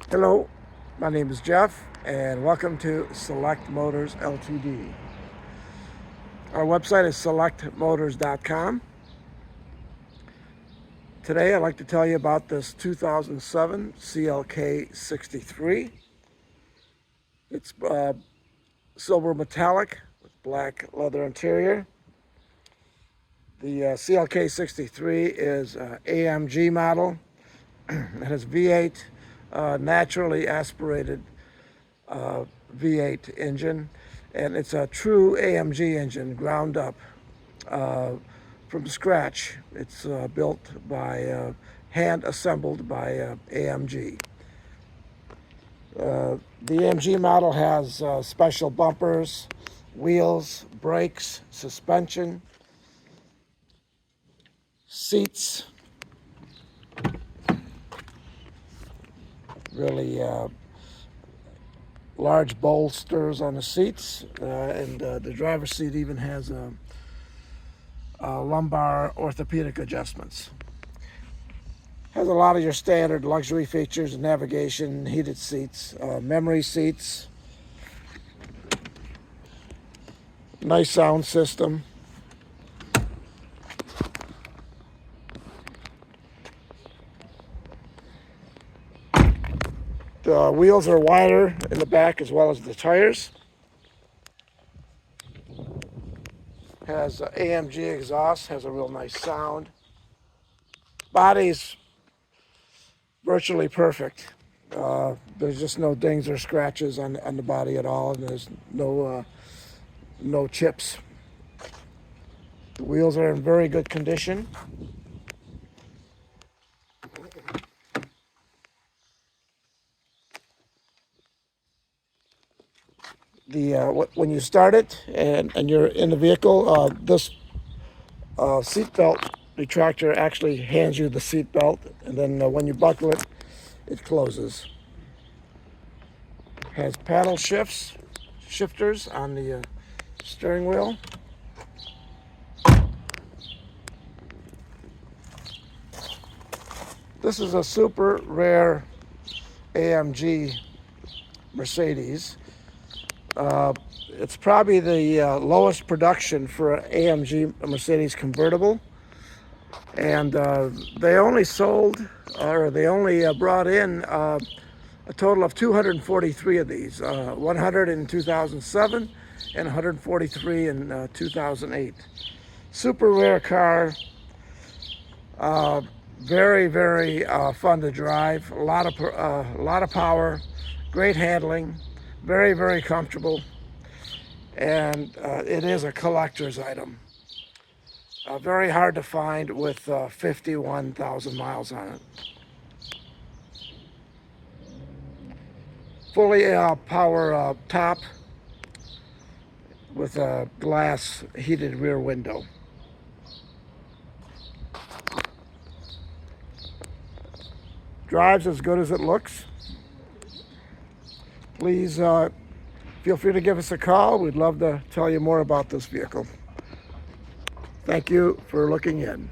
Hello, my name is Jeff, and welcome to Select Motors Ltd. Our website is selectmotors.com. Today I'd like to tell you about this 2007 CLK63. It's silver metallic with black leather interior. The CLK63 is an AMG model. It has V8, naturally aspirated V8 engine, and it's a true AMG engine, ground up from scratch. It's built by hand assembled by AMG. The AMG model has special bumpers, wheels, brakes, suspension, seats, really large bolsters on the seats, and the driver's seat even has lumbar orthopedic adjustments. Has a lot of your standard luxury features: navigation, heated seats, memory seats, nice sound system. The wheels are wider in the back as well as the tires. Has AMG exhaust, has a real nice sound. Body's virtually perfect. There's just no dings or scratches on the body at all, and there's no chips. The wheels are in very good condition. When you start it and you're in the vehicle, this seatbelt retractor actually hands you the seatbelt, and then when you buckle it, it closes. Has paddle shifters on the steering wheel. This is a super rare AMG Mercedes. It's probably the lowest production for an AMG Mercedes convertible, and they only brought in a total of 243 of these, 100 in 2007 and 143 in 2008. Super rare car, very, very fun to drive, a lot of power, great handling, very, very comfortable, and it is a collector's item. Very hard to find with 51,000 miles on it. Fully power top with a glass heated rear window. Drives as good as it looks. Please feel free to give us a call. We'd love to tell you more about this vehicle. Thank you for looking in.